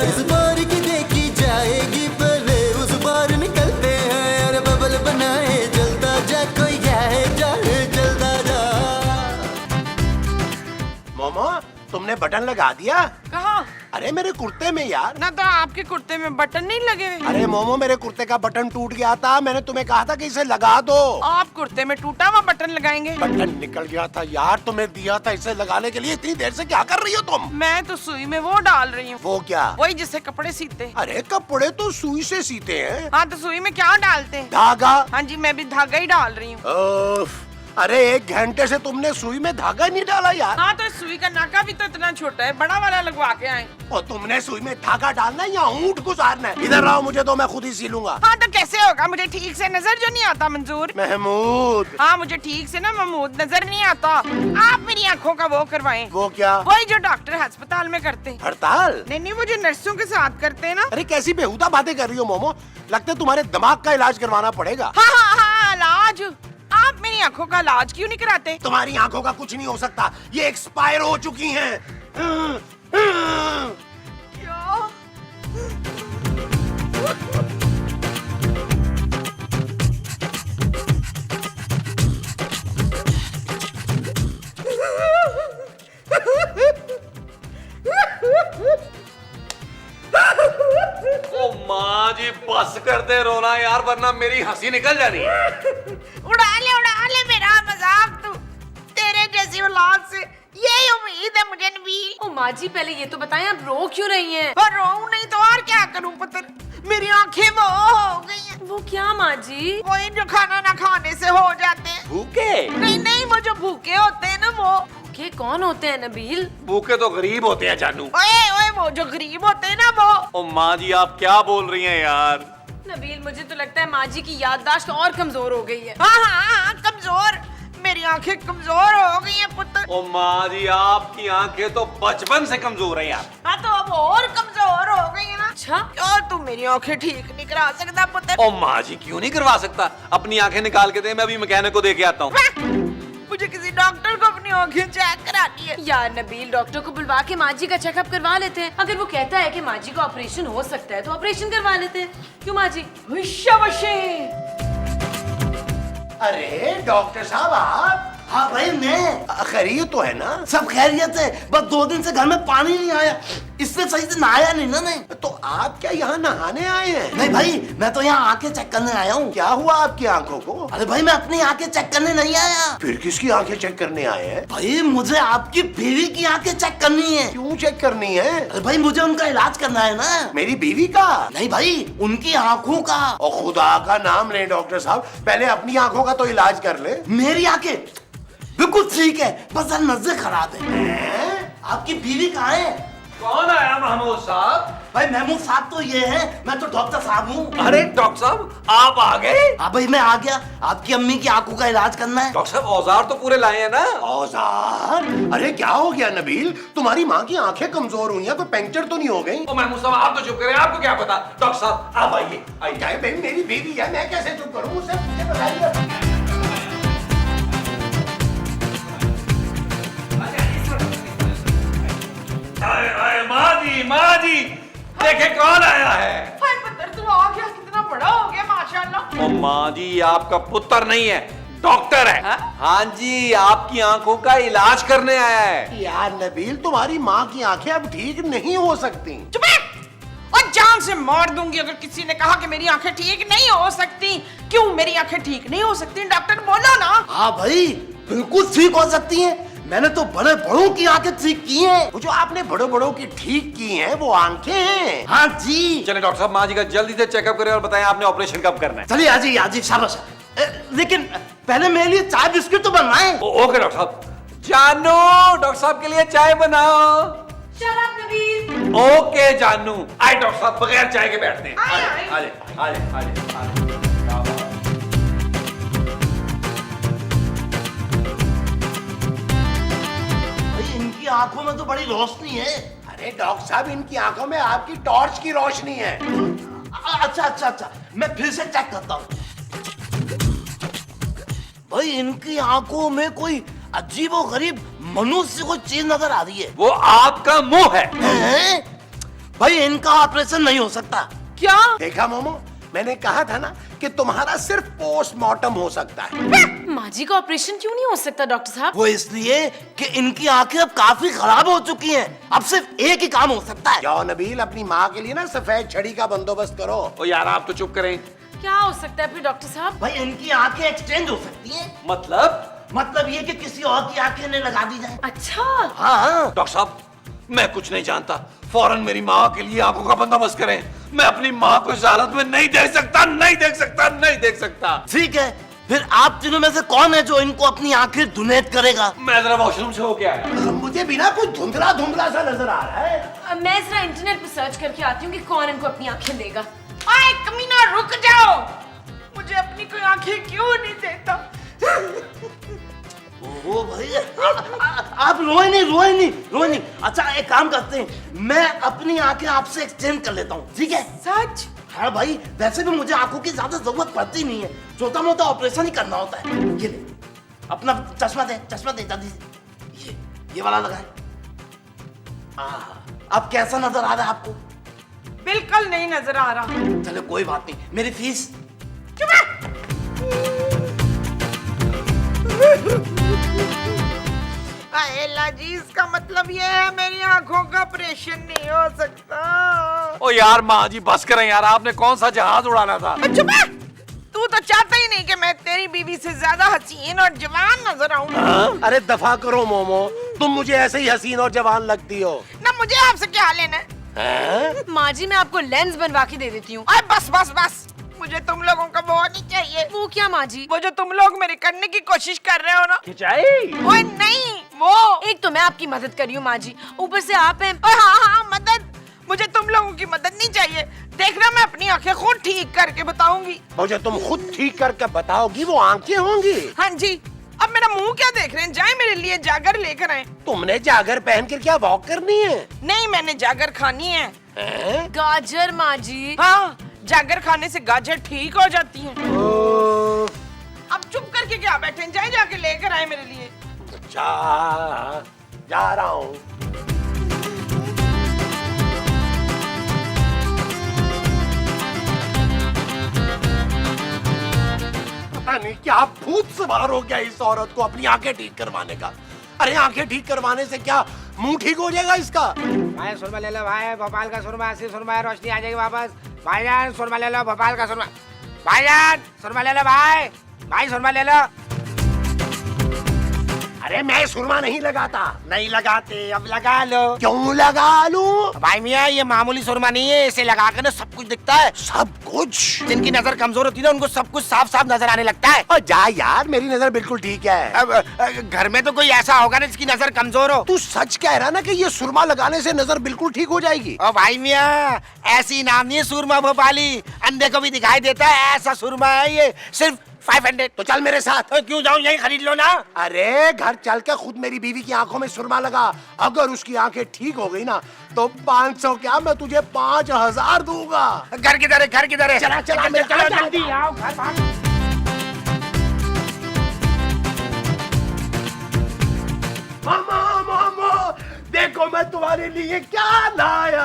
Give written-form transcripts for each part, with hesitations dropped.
इस बार की देखी जाएगी, पहले उस बार निकलते हैं यार, बबल बनाए जलता जा, कोई है जाए जलता जा। मोमो तुमने बटन लगा दिया? कहाँ? अरे मेरे कुर्ते में यार। ना तो आपके कुर्ते में बटन नहीं लगे। अरे मोमो मेरे कुर्ते का बटन टूट गया था, मैंने तुम्हें कहा था कि इसे लगा दो। आप कुर्ते में टूटा हुआ बटन लगाएंगे? बटन निकल गया था यार, तुम्हें दिया था इसे लगाने के लिए। इतनी देर से क्या कर रही हो तुम? मैं तो सुई में वो डाल रही हूँ। वो क्या? वही जिससे कपड़े सीते। अरे कपड़े तो सुई से सीते हैं। हाँ तो सुई में क्या डालते हैं? धागा। हाँ जी, मैं भी धागा ही डाल रही हूँ। उफ, अरे 1 घंटे से तुमने सुई में धागा नहीं डाला यार। हाँ तो सुई का नाका भी तो इतना छोटा है, बड़ा वाला लगवा के आए। और तुमने सुई में धागा डालना है या ऊंट गुजारना है? इधर आओ, मुझे दो, मैं खुद ही सी लूंगा। हाँ तो कैसे होगा, मुझे ठीक से नजर जो नहीं आता मंजूर। महमूद। हाँ मुझे ठीक से ना महमूद नजर नहीं आता। आप मेरी आँखों का वो करवाएं। वो क्या? वही जो डॉक्टर अस्पताल में करते हैं। हड़ताल? नहीं वो जो नर्सों के साथ करते हैं ना। अरे कैसी बेहुदा बातें कर रही हो मोमो, लगता है तुम्हारे दिमाग का इलाज करवाना पड़ेगा। हाँ इलाज। आप मेरी आँखों का इलाज क्यों नहीं कराते? तुम्हारी आंखों का कुछ नहीं हो सकता, ये एक्सपायर हो चुकी हैं। क्या? ओ माँ जी बस कर दे रोना यार, वरना मेरी हंसी निकल जानी है। उड़ा ले मेरा मजाक तू। तेरे जैसी औलाद से यही उम्मीद है मुझे नबील। ओ माँ जी पहले ये तो बताएं आप रो क्यों रही हैं? और रोऊं नहीं तो और क्या करूं पुत्र, मेरी आंखें वो हो गई हैं। वो क्या माँ जी? वही जो खाना ना खाने से हो जाते हैं। भूखे? नहीं वो जो भूखे होते हैं ना वो। भूखे कौन होते हैं नबील? भूखे तो गरीब होते हैं जानू। ओए वो जो गरीब होते हैं ना वो। ओ माँ जी आप क्या बोल रही हैं यार? नबील मुझे तो लगता है माँ जी की याददाश्त और कमजोर हो गई है। हाँ कमजोर, मेरी आंखें कमजोर हो गई हैं पुत्र। ओ माँ जी आपकी आंखें तो बचपन से कमजोर है यार। हाँ तो अब और कमजोर हो गई है ना। अच्छा और तू मेरी आंखें ठीक नहीं करा सकता पुत्र? ओ माँ जी क्यों नहीं करवा सकता, अपनी आंखें निकाल के दे, मैं अभी मैकेनिक को दे के आता हूँ। मुझे किसी डॉक्टर को अपनी आंखें चेक करानी है। यार नबील डॉक्टर को बुलवा के माँ जी का चेकअप करवा लेते हैं। अगर वो कहता है कि माँ जी का ऑपरेशन हो सकता है तो ऑपरेशन करवा लेते हैं। क्यों माँ जी? अरे डॉक्टर साहब आप? हाँ भाई मैं। खैरियत तो है ना? सब खैरियत है, बस 2 दिन से घर में पानी नहीं आया, इससे सही से नहाया नहीं ना। नहीं तो आप क्या यहाँ नहाने आए हैं? नहीं भाई, मैं तो यहाँ आंखें चेक करने आया हूँ। क्या हुआ आपकी आंखों को? अरे भाई मैं अपनी आंखें चेक करने नहीं आया। फिर किसकी आंखें चेक करने आए हैं? भाई मुझे आपकी बीवी की आंखें चेक करनी है। क्यों चेक करनी है? अरे भाई मुझे उनका इलाज करना है ना। मेरी बीवी का? नहीं भाई, उनकी आंखों का। और खुदा का नाम ले डॉक्टर साहब, पहले अपनी आंखों का तो इलाज कर ले। मेरी आंखें बिल्कुल ठीक है, बस नजर खराब है। आपकी बीवी कहाँ है? कौन आया महमूद साहब? भाई महमूद साहब तो ये है, मैं तो डॉक्टर साहब हूँ। अरे डॉक्टर साहब आप आ गए? हाँ भाई मैं आ गया, आपकी अम्मी की आंखों का इलाज करना है। डॉक्टर साहब औजार तो पूरे लाए हैं ना? औजार? अरे क्या हो गया नबील, तुम्हारी माँ की आंखें कमजोर हुई हैं, कोई पंक्चर तो नहीं हो गई? ओ महमूद साहब आप तो चुप करें, आपको क्या पता। डॉक्टर साहब आप आइए आइए। क्या भाई, मेरी बीवी है, मैं कैसे चुप करूँ? मुझसे बताइए। माँ जी देखे कौन आया है। हाय पुत्र तू आ गया, कितना बड़ा हो गया माशाल्लाह। ओ माँ जी आपका पुत्र नहीं है, डॉक्टर है। हाँ? हाँ जी आपकी आंखों का इलाज करने आया है। यार नबील, तुम्हारी माँ की आंखें अब ठीक नहीं हो सकती। चुप है, और जान से मार दूंगी अगर किसी ने कहा कि मेरी आंखें ठीक नहीं हो सकती। क्यों मेरी आंखें ठीक नहीं हो सकती? डॉक्टर बोलो ना। हाँ भाई बिल्कुल ठीक हो सकती हैं, मैंने तो बड़े बड़ों की आंखें ठीक की हैं। वो जो आपने बड़ों बड़ों की ठीक की हैं वो आंखें हैं। हाँ जी। चलिए डॉक्टर साहब माँ जी का जल्दी से चेकअप करें और बताएं आपने ऑपरेशन कब करना है। चलिए आजी शाबाश। लेकिन पहले मेरे लिए चाय बिस्किट तो बनवाएं। ओके डॉक्टर साहब। जानू डॉक्टर साहब के लिए चाय बनाओ। शराब नबील। ओके जानू। आए डॉक्टर साहब बगैर चाय के बैठते हैं। आए, आए, आए। आए, आए, आए, आए। भाई इनकी आंखों में तो बड़ी रोशनी है। अरे डॉक्टर साहब, इनकी आंखों में आपकी टॉर्च की रोशनी है। अच्छा, मैं फिर से चेक करता हूँ। भाई इनकी आंखों में कोई अजीब और गरीब मनुष्य को चीज नजर आ रही है। वो आपका मुंह है। हैं? भाई इनका ऑपरेशन नहीं हो सकता। क्या? देखा मोमो, मैंने कहा था ना कि तुम्हारा सिर्फ पोस्टमार्टम हो सकता है। माँ जी का ऑपरेशन क्यों नहीं हो सकता डॉक्टर साहब? वो इसलिए कि इनकी आंखें अब काफी खराब हो चुकी हैं। अब सिर्फ एक ही काम हो सकता है। जाओ नबील, अपनी माँ के लिए ना सफेद छड़ी का बंदोबस्त करो। ओ यार आप तो चुप करें। क्या हो सकता है फिर डॉक्टर साहब? भाई इनकी आंखें एक्सचेंज हो सकती हैं। मतलब ये कि किसी और की आंखें इन्हें लगा दी जाए। अच्छा, हाँ डॉक्टर साहब, मैं कुछ नहीं जानता, फौरन मेरी माँ के लिए आंखों का बंदोबस्त करें। मैं अपनी माँ को इस हालत में नहीं देख सकता, नहीं देख सकता, नहीं देख सकता। ठीक है, फिर आप तीनों में से कौन है जो इनको अपनी आंखें डोनेट करेगा? मैं जरा वॉशरूम से होके आया। मुझे बिना कुछ धुंधला धुंधला सा नजर आ रहा है। मैं जरा इंटरनेट पे सर्च करके आती हूँ कि कौन इनको अपनी आंखें देगा। आए कमीना, रुक जाओ। मुझे अपनी कोई आंखें क्यों नहीं देता? ओ भाई आप रोए नहीं। अच्छा एक काम करते हैं, मैं अपनी आंखें आपसे एक्सचेंज कर लेता हूँ, ठीक है? सच? हाँ भाई, वैसे भी मुझे आंखों की ज्यादा जरूरत पड़ती नहीं है, छोटा मोटा ऑपरेशन ही करना होता है। ये ले, अपना चश्मा दे जल्दी से। ये वाला लगाए। अब कैसा नजर आ रहा है आपको? बिल्कुल नहीं नजर आ रहा। चलो कोई बात नहीं, मेरी फीस। अल्लाह जी, इसका मतलब ये है मेरी आंखों का ऑपरेशन नहीं हो सकता। ओ यार माँ जी बस करें यार, आपने कौन सा जहाज उड़ाना था? चुप है। तू तो चाहता ही नहीं कि मैं तेरी बीवी से ज्यादा हसीन और जवान नजर आऊं। अरे दफा करो मोमो, तुम मुझे ऐसे ही हसीन और जवान लगती हो। ना मुझे आपसे क्या लेना है? माँ जी मैं आपको लेंस बनवा के दे देती हूँ। अरे बस, मुझे तुम लोगों का वो नहीं चाहिए। वो क्या माँ जी? वो जो तुम लोग मेरे करने की कोशिश कर रहे हो ना। ओए नहीं, वो एक तो मैं आपकी मदद कर रही हूँ माँ जी, ऊपर से आप हैं। हाँ, मदद। मुझे तुम लोगों की मदद नहीं चाहिए। देखना, मैं अपनी आंखें खुद ठीक करके बताऊंगी। मुझे तुम खुद ठीक करके बताओगी वो आंखें होंगी? हाँ जी। अब मेरा मुंह क्या देख रहे हैं? जाए मेरे लिए जागर लेकर आए। तुमने जागर पहन कर क्या वॉक करनी है? नहीं, मैंने जागर खानी है। गाजर माँ जी। हाँ, जागर खाने से गाजर ठीक हो जाती है। अब चुप करके क्या बैठे हैं? जाए जाके लेकर आए मेरे लिए। जा रहा हूँ। पता नहीं क्या भूत सवार हो गया इस औरत को अपनी आंखें ठीक करवाने का। अरे आंखें ठीक करवाने से क्या मुंह ठीक हो जाएगा इसका? भाई सुरमा ले लो भाई, भोपाल का सुरमा, असली सुरमा है, रोशनी आ जाएगी वापस। भाईजान सुरमा ले लो, भोपाल का सुरमा। भाईजान सुरमा ले लो भाई सुरमा ले लो। अरे मैं सुरमा नहीं लगाता। नहीं लगाते, अब लगा लो। क्यों लगा लूं? भाई मियाँ ये मामूली सुरमा नहीं है, इसे लगा कर ना सब कुछ दिखता है। सब कुछ? जिनकी नजर कमजोर होती है ना उनको सब कुछ साफ साफ नजर आने लगता है। और जा यार, मेरी नजर बिल्कुल ठीक है। अब घर में तो कोई ऐसा होगा ना जिसकी नजर कमजोर हो। तू सच कह रहा ना कि ये सुरमा लगाने से नजर बिल्कुल ठीक हो जाएगी? ओ भाई मियाँ, ऐसी नाम नहीं है सुरमा भोपाली, अंधे को भी दिखाई देता है, ऐसा सुरमा है ये। सिर्फ 500। तो चल मेरे साथ। क्यों जाऊं, यही खरीद लो ना। अरे घर चल के खुद मेरी बीवी की आंखों में सुरमा लगा। अगर उसकी आंखें ठीक हो गई ना तो 500 क्या, मैं तुझे 5000 दूंगा। घर किधर है? घर किधर है? चला चलो जल्दी आओ घर भाग। मामा देखो मैं तुम्हारे लिए क्या लाया।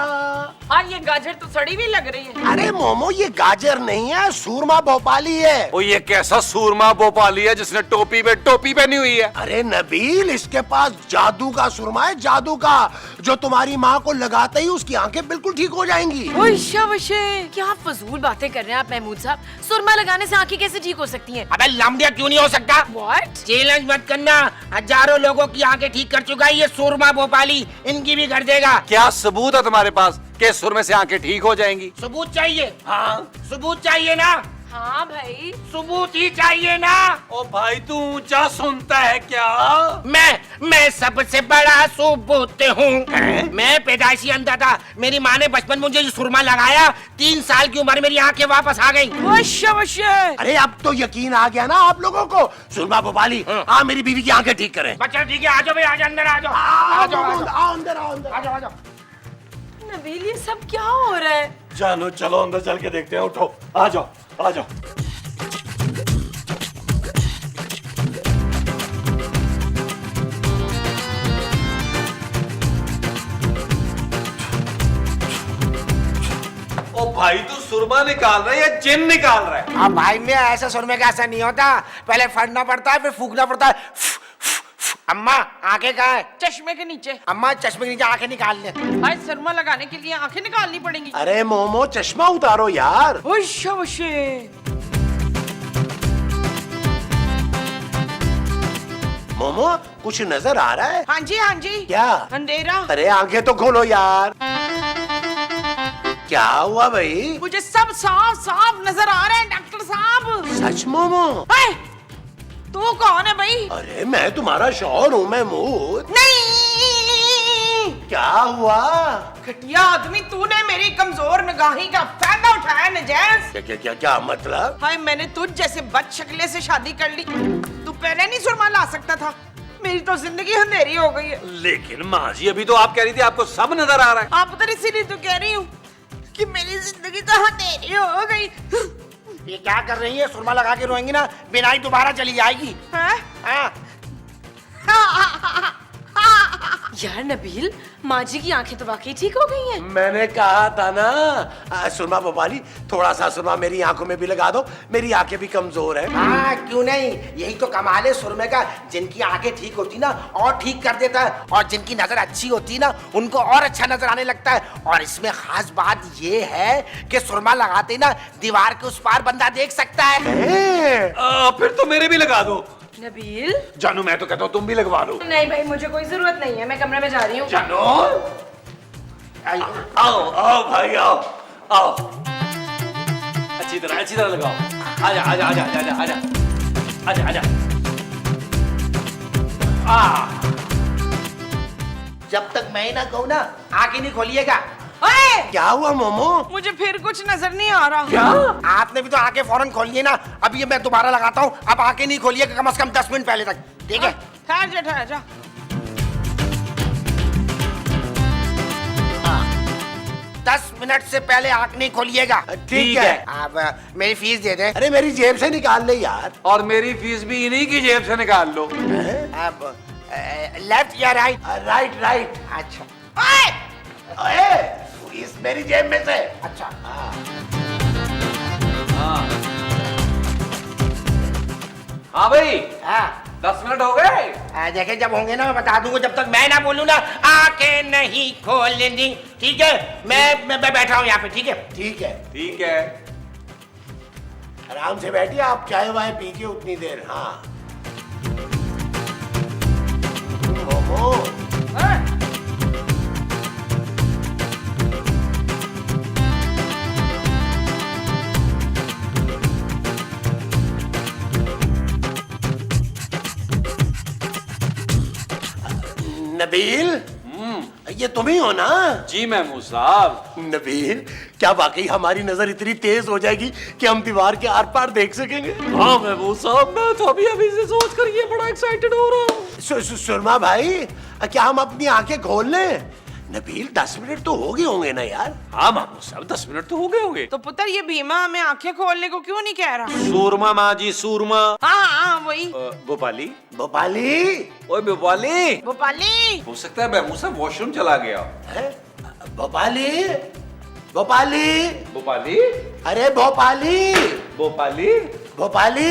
हाँ, ये गाजर तो सड़ी भी लग रही है। अरे मोमो, ये गाजर नहीं है, सूरमा भोपाली है। ओ ये कैसा सूरमा भोपाली है जिसने टोपी पे टोपी पहनी हुई है? अरे नबील, इसके पास जादू का सुरमा है, जादू का, जो तुम्हारी माँ को लगाते ही उसकी आंखें बिल्कुल ठीक हो जाएंगी। क्या आप फजूल बातें कर रहे हैं आप महमूद साहब? सुरमा लगाने से आंखें कैसे ठीक हो सकती हैं? अबे लमडिया क्यों नहीं हो सकता? What? चैलेंज मत करना, हजारों लोगों की आंखें ठीक कर चुका है ये सूरमा भोपाली, इनकी भी कर देगा। क्या सबूत है तुम्हारे पास कि सुरमे से आंखें ठीक हो जाएंगी? सबूत चाहिए? हाँ सबूत चाहिए ना। हाँ भाई, सबूत ही चाहिए ना। ओ भाई तू ऊंचा सुनता है क्या? मैं सबसे बड़ा सबूत हूँ। मैं पैदाइशी अंधा था, मेरी माँ ने बचपन में मुझे सुरमा लगाया, 3 साल की उम्र मेरी आंखें वापस आ गई। अरे अब तो यकीन आ गया ना आप लोगों को। सुरमा भोपाली, हाँ मेरी बीवी की आंखें ठीक करें। बच्चा ठीक है, आ जाओ भाई, आ जाओ अंदर, आ जाओ, आओ आ जाओ, आ जाओ, अंदर, आओ अंदर। आ जाओ, आ जाओ। नबील ये सब क्या हो रहा है? चलो अंदर चल के देखते हैं। उठो, आ जाओ आ जाओ। ओ भाई तू सुरमा निकाल रहा है या जिन निकाल रहा है? अब भाई मैं ऐसा सुरमे का ऐसा नहीं होता, पहले फटना पड़ता है फिर फूकना पड़ता है। अम्मा आंखें कहाँ है? चश्मे के नीचे। अम्मा चश्मे के नीचे आंखें निकाल ले। भाई सुरमा लगाने के लिए आंखें निकालनी पड़ेंगी। अरे मोमो चश्मा उतारो यार। ओशे ओशे। मोमो कुछ नजर आ रहा है? हाँ जी। क्या? अंधेरा। अरे आंखें तो खोलो यार। क्या हुआ भाई? मुझे सब साफ साफ नजर आ रहा है डॉक्टर साहब। सच मोमो? है? तू कौन है भाई? अरे मैं तुम्हारा शौहर हूँ महमूद। नहीं। क्या हुआ? घटिया आदमी, तूने मेरी कमजोर निगाही का फायदा उठाया नजायज। क्या क्या क्या क्या मतलब? हाय मैंने तुझ जैसे बद शक्ले से शादी कर ली। तू पहले नहीं सुरमा ला सकता था। मेरी तो जिंदगी अंधेरी हो गई है। लेकिन माँ जी अभी तो आप कह रही थी आपको सब नजर आ रहा है। आप उधर इसीलिए तो कह रही हूँ कि मेरी जिंदगी तो अंधेरी हो गई। ये क्या कर रही है? सुरमा लगा के रोएंगी ना, बिनाई दोबारा चली जाएगी। हाँ? हाँ। यार नबील, माँ जी की आंखें तो वाकई ठीक हो गई हैं। मैंने कहा था ना सुरमा भोपाली, थोड़ा सा सुरमा मेरी आंखों में भी लगा दो, मेरी आंखें भी कमजोर है। हाँ क्यों नहीं, यही तो कमाल है सुरमे का। जिनकी आंखें ठीक होती ना और ठीक कर देता है, और जिनकी नजर अच्छी होती ना उनको और अच्छा नजर आने लगता है। और इसमें खास बात ये है कि सुरमा लगाते ना दीवार के उस पार बंदा देख सकता है। फिर तो मेरे भी लगा दो। नबील, जानू मैं तो कहता हूँ तुम भी लगवा लो। नहीं भाई मुझे कोई जरूरत नहीं है, मैं कमरे में जा रही हूँ। जानू आओ आओ भाई आओ आओ। अच्छी तरह लगाओ। आजा आजा आजा आजा आजा आजा आजा। जब तक मैं ना कहूँ ना आंखें नहीं खोलिएगा। ओए! क्या हुआ मोमो? मुझे फिर कुछ नजर नहीं आ रहा। क्या? आपने भी तो आंखें फौरन खोलिए ना। अब ये मैं दोबारा लगाता हूँ, अब आंखें नहीं खोलिएगा कम से कम 10 मिनट पहले तक, ठीक है? ठहर जा। 10 मिनट से पहले आंख नहीं खोलिएगा। ठीक है। अब मेरी फीस दे दें। अरे मेरी जेब से निकाल ले यार। और मेरी फीस भी इन्हीं की जेब से निकाल लो। अब लेफ्ट या राइट? Right right. अच्छा अरे इस मेरी जेब में से। अच्छा। हाँ भाई हाँ 10 मिनट हो गए। देखे जब होंगे ना मैं बता दूंगा, जब तक मैं ना बोलूं ना आंखें नहीं खोलनी, ठीक है? मैं बैठा हूँ यहाँ पे, ठीक है? ठीक है, ठीक है। आराम से बैठिए, आप चाय वाय पी के उतनी देर। हाँ मोमो, नबील, ये तुम ही हो ना? जी महमूद साहब। नबील, क्या वाकई हमारी नजर इतनी तेज हो जाएगी कि हम दीवार के आर पार देख सकेंगे? हाँ महमूद साहब, मैं तो अभी से सोच कर ये बड़ा एक्साइटेड हो रहा हूँ। सुरमा भाई, क्या हम अपनी आंखें खोल लें? नबील 10 मिनट तो हो गए होंगे ना यार? हाँ महमूद साहब 10 मिनट तो हो गए होंगे। तो पुत्र ये भीमा हमें आंखें खोलने को क्यों नहीं कह रहा? सूरमा माँ जी सूरमा। हाँ वही। भोपाली भोपाली, ओए भोपाली। भोपाली। हो सकता है महमूद साहब वॉशरूम चला गया। भोपाली, भोपाली, भोपाली, अरे भोपाली, भोपाली। भोपाली।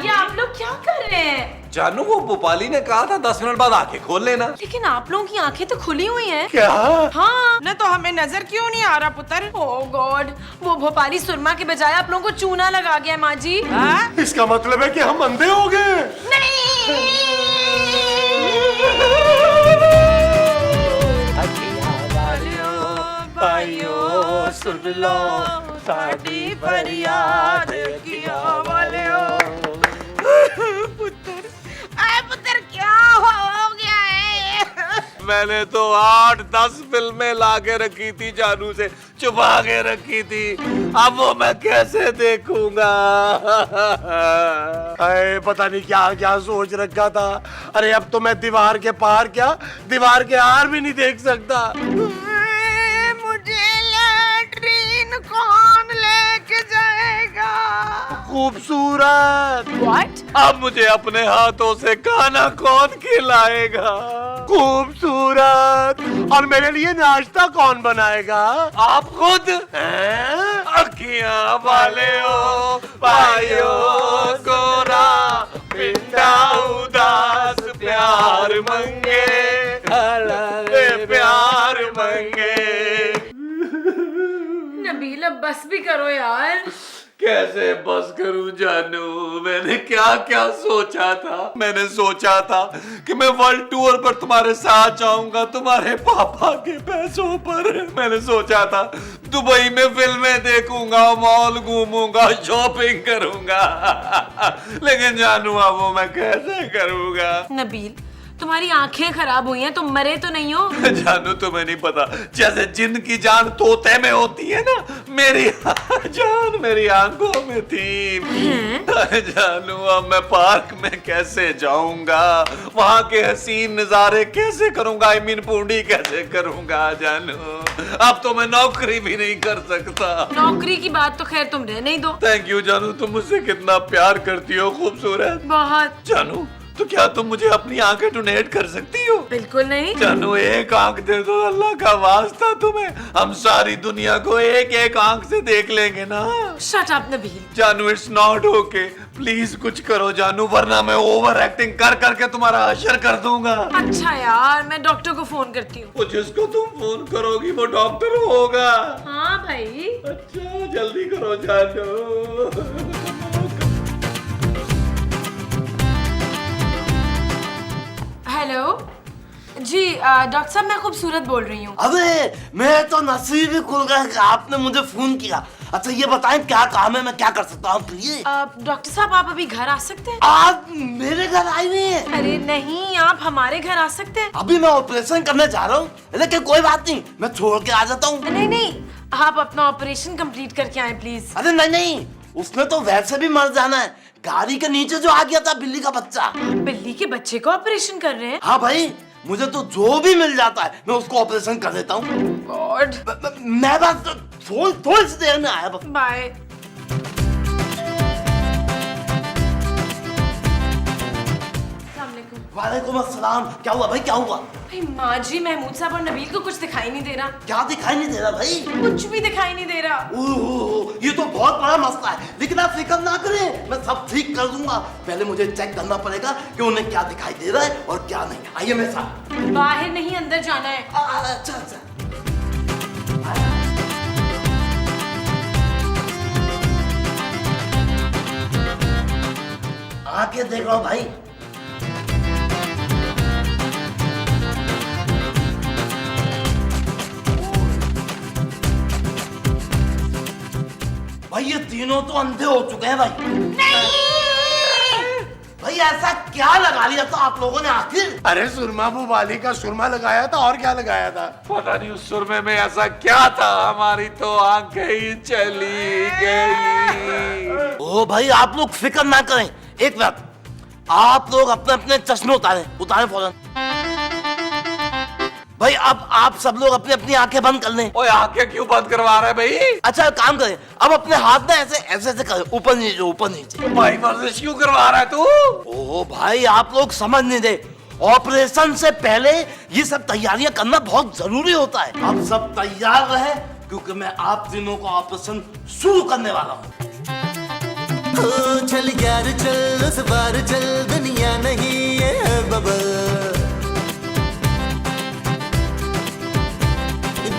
ये आप लोग क्या कर रहे हैं? जानू वो भोपाली ने कहा था 10 मिनट बाद आंखें खोल लेना। लेकिन आप लोगों की आंखें तो खुली हुई हैं। क्या? हाँ। न तो हमें नजर क्यों नहीं आ रहा पुत्र? ओह गॉड, वो भोपाली सुरमा के बजाय आप लोगों को चूना लगा गया है माँ जी। हाँ? इसका मतलब है कि हम अंधे हो गए। भाइयों सुन लो साडी फरियाद किया वाले हो। पुत्र क्या हो गया है? मैंने तो 8-10 फिल्में ला के रखी थी, जानू से छुपा के रखी थी। अब वो मैं कैसे देखूंगा? अरे पता नहीं क्या क्या सोच रखा था। अरे अब तो मैं दीवार के पार क्या, दीवार के आर भी नहीं देख सकता। मुझे लैट्रिन कौन लेके जाएगा? खूबसूरत। What? अब मुझे अपने हाथों से खाना कौन खिलाएगा? खूबसूरत। और मेरे लिए नाश्ता कौन बनाएगा? आप खुद। हैं? आँखियाँ वाले हो पायो गोरा पिंडा उदास प्यार मंगे प्यार मंगे। नबील अब बस भी करो यार। कैसे बस करूं जानू, मैंने क्या क्या सोचा था। मैंने सोचा था कि मैं वर्ल्ड टूर पर तुम्हारे साथ जाऊंगा तुम्हारे पापा के पैसों पर। मैंने सोचा था दुबई में फिल्में देखूंगा, मॉल घूमूंगा, शॉपिंग करूंगा। लेकिन जानू अब वो मैं कैसे करूंगा। नबील तुम्हारी आंखें खराब हुई हैं, तुम मरे तो नहीं हो। जानू तुम्हें नहीं पता, जैसे जिन की जान तोते में होती है ना, मेरी जान मेरी आंखों में थी। जानू अब मैं पार्क में कैसे जाऊंगा, वहां के हसीन नजारे कैसे करूंगा, आई मीन पूंडी कैसे करूंगा। जानू अब तो मैं नौकरी भी नहीं कर सकता। नौकरी की बात तो खैर तुम रहने ही दो। थैंक यू जानू, तुम मुझसे कितना प्यार करती हो, खूबसूरत। बहुत। जानू तो क्या तुम मुझे अपनी आंखें डोनेट कर सकती हो? बिल्कुल नहीं। जानू एक आंख दे दो, अल्लाह का वास्ता तुम्हें, हम सारी दुनिया को एक एक आंख से देख लेंगे ना। Shut up Nabeel. जानू इट्स नॉट ओके, प्लीज कुछ करो जानू, वरना मैं ओवर एक्टिंग कर करके तुम्हारा हशर कर दूंगा। अच्छा यार मैं डॉक्टर को फोन करती हूँ। वो जिसको तुम फोन करोगी वो डॉक्टर होगा। हाँ भाई। अच्छा जल्दी करो जानू। हेलो जी डॉक्टर साहब मैं खूबसूरत बोल रही हूँ। अबे मैं तो नसीब ही खुल गया कि आपने मुझे फोन किया। अच्छा ये बताएं क्या काम है, मैं क्या कर सकता हूँ आपके लिए? डॉक्टर साहब आप अभी घर आ सकते हैं? आप मेरे घर आए हुए हैं? अरे नहीं आप हमारे घर आ सकते हैं। अभी मैं ऑपरेशन करने जा रहा हूँ, लेकिन कोई बात नहीं, मैं छोड़ के आ जाता हूँ। नहीं नहीं आप अपना ऑपरेशन कंप्लीट करके आए प्लीज। अरे नहीं नहीं, उसने तो वैसे भी मर जाना है, गाड़ी के नीचे जो आ गया था बिल्ली का बच्चा। बिल्ली के बच्चे को ऑपरेशन कर रहे हैं? हाँ भाई, मुझे तो जो भी मिल जाता है मैं उसको ऑपरेशन कर देता हूँ। गॉड। मैं बस थोड़ी सी देर में आया। बाय। वालेकुम अस्सलाम। क्या हुआ भाई, क्या हुआ? भाई माँ जी महमूद साहब और नबील को कुछ दिखाई नहीं दे रहा। क्या दिखाई नहीं दे रहा भाई? कुछ भी दिखाई नहीं दे रहा। ओह, ये तो बहुत बड़ा मसला है, लेकिन आप फिक्र ना करें, मैं सब ठीक कर दूंगा। पहले मुझे चेक करना पड़ेगा कि उन्हें क्या दिखाई दे रहा है और क्या नहीं। आइए मेरे साथ। बाहर नहीं अंदर जाना है। अच्छा अच्छा। आके देख रहा हूँ भाई। भाई ये तीनों तो अंधे हो चुके हैं भाई। नहीं! भाई ऐसा क्या लगा लिया था आप लोगों ने आखिर? अरे सुरमा वाली का सुरमा लगाया था, और क्या लगाया था? पता नहीं उस सुरमे में ऐसा क्या था, हमारी तो आंखें ही चली गई। ओ भाई आप लोग फिक्र ना करें, एक मिनट, आप लोग अपने अपने चश्मे उतारें फौरन। भाई अब आप सब लोग अपनी अपनी आंखें बंद कर लें। ओए आंखें क्यों बंद करवा रहा है भाई? अच्छा काम करें, अब अपने हाथ ना ऐसे ऐसे ऐसे करें, ऊपर नीचे ऊपर नीचे। भाई वर्जिश क्यों करवा रहा है तू? ओ भाई आप लोग समझ नहीं दे, ऑपरेशन से पहले ये सब तैयारियां करना बहुत जरूरी होता है। अब सब तैयार रहे क्योंकि मैं आप तीनों का ऑपरेशन शुरू करने वाला हूँ। चल यार चल, उस बार चल, दुनिया नहीं है बबल।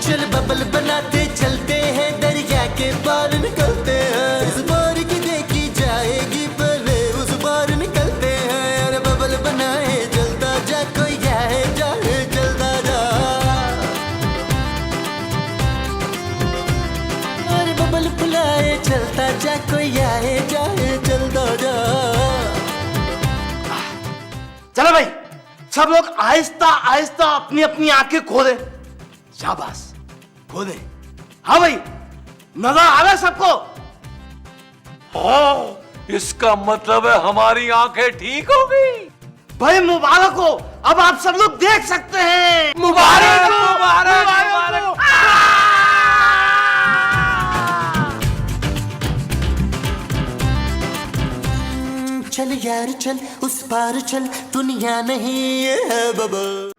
चल बबल बनाते चलते हैं, दरिया के पार निकलते हैं। इस बार की देखी जाएगी पहले उस बार निकलते हैं। अरे बबल बनाए जलता जा, कोई आए जाए जलता जा। अरे बबल फुलाए चलता जा, कोई आए जाए जलता जा। चलो भाई सब लोग आहिस्ता आहिस्ता अपनी अपनी आंखें खोले। शाबाश खोले। हाँ भाई नजर आ रहा है सबको? हाँ, इसका मतलब है हमारी आंखें ठीक हो गई। भाई मुबारक हो, अब आप सब लोग देख सकते हैं। मुबारक हो, मुबारक हो। चल यार चल, उस पार चल, दुनिया नहीं है बबल।